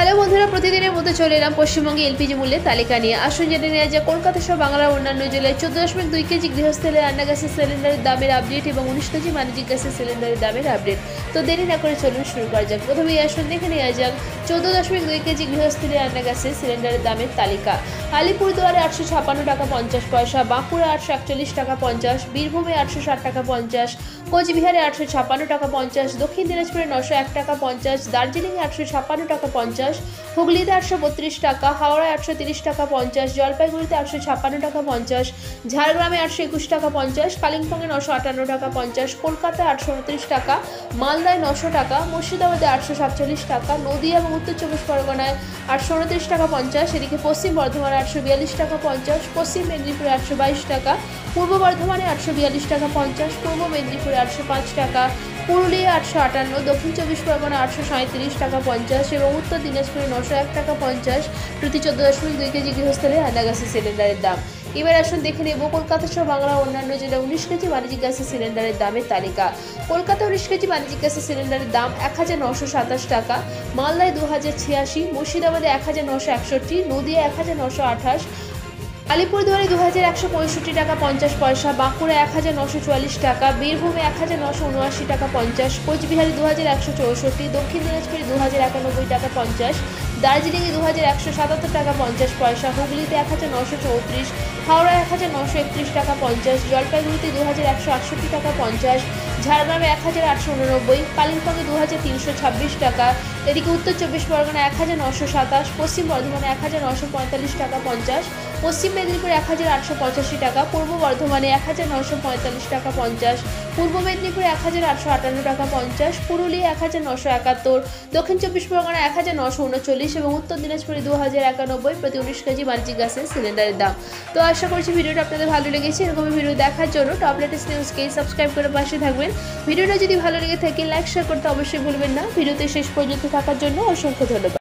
Hello বন্ধুরা, প্রতিদিনের মতো চলে এলাম পশ্চিমবঙ্গে এলপিজি মূল্যের তালিকা নিয়ে। আসুন জেনে নেওয়া যায় কলকাতা সহ বাংলার অন্যান্য জেলায় 14.2 কেজি গৃহস্থলের রান্না গ্যাসের সিলিন্ডারের দামের আপডেট এবং 19 কেজি বাণিজ্যিক গ্যাসের সিলিন্ডারের দামের আপডেট। তো দেরি না করে চলুন শুরু করা যাক। প্রথমেই আসুন দেখে নেওয়া যাক 14.2 কেজি গৃহস্থলের রান্না গ্যাসের সিলিন্ডারের দামের তালিকা। আলিপুরদুয়ারে 856 টাকা 50 পয়সা, বাঁকুড়া 841 টাকা 50, বীরভূমে 860 টাকা 50, কোচবিহারে 856 টাকা 50, দক্ষিণ দিনাজপুরে 901 টাকা 50, দার্জিলিংয়ে 856 টাকা 50, হুগলিতে 832 টাকা, হাওড়ায় 830 টাকা 50, জলপাইগুড়িতে 856 টাকা 50, ঝাড়গ্রামে 821 টাকা 50, কালিম্পংয়ে 958 টাকা 50, কলকাতায় 829 টাকা, মালদায় 900 টাকা, মুর্শিদাবাদে 847 টাকা, নদিয়া এবং উত্তর চব্বিশ পরগনায় 829 টাকা 50, এদিকে পশ্চিম বর্ধমানে 842 টাকা 50, পশ্চিম মেদিনীপুরে 822 টাকা, পূর্ব বর্ধমানে 842 টাকা 50, পূর্ব মেদিনীপুরে 805 টাকা, পুরুলিয়া 858, দক্ষিণ চব্বিশ পরগনা 837 টাকা 50 এবং উত্তর দিনাজপুরে 901 টাকা 50 প্রতি 14.2 কেজি গৃহস্থলে রান্না গ্যাসের সিলিন্ডারের দাম। এবার আসুন দেখে নেব কলকাতা সহ বাংলার অন্যান্য জেলা 19 কেজি বাণিজ্যিক গ্যাসের সিলিন্ডারের দামের তালিকা। কলকাতা 19 কেজি বাণিজ্যিক গ্যাসের সিলিন্ডারের দাম 1927 টাকা, মালদায় 2086, মুর্শিদাবাদে 1961, নদিয়া 1928, আলিপুরদুয়ারে 2165 টাকা 50 পয়সা, বাঁকুড়া 1944 টাকা, বীরভূমে 1979 টাকা 50, কোচবিহারে 2164, দক্ষিণ দিনাজপুরে 2091 টাকা 50, দার্জিলিংয়ে 2177 টাকা 50 পয়সা, হুগলিতে 1934, হাওড়ায় 1931 টাকা 50, জলপাইগুড়িতে 2168 টাকা 50, ঝাড়গ্রামে 1889, কালিম্পংয়ে 2326 টাকা, এদিকে উত্তর চব্বিশ পরগনা 1927, পশ্চিম বর্ধমানে 1945 টাকা 50, পশ্চিম মেদিনীপুরে 1885 টাকা, পূর্ব বর্ধমানে 1945 টাকা 50, পূর্ব মেদিনীপুরে 1858 টাকা 50, পুরুলিয়া 1971, দক্ষিণ চব্বিশ পরগনা 1939 এবং উত্তর দিনাজপুরে 2091 প্রতি 19 কেজি বাণিজ্যিক গ্যাসের সিলিন্ডারের দাম। তো আশা করছি ভিডিওটা আপনাদের ভালো লেগেছে। এরকম ভিডিও দেখার জন্য টপ লেটেস্ট নিউজকে সাবস্ক্রাইব করে পাশে থাকবেন। ভিডিওটা যদি ভালো লেগে থাকে লাইক শেয়ার করতে অবশ্যই ভুলবেন না। ভিডিওতে শেষ পর্যন্ত থাকার জন্য অসংখ্য ধন্যবাদ।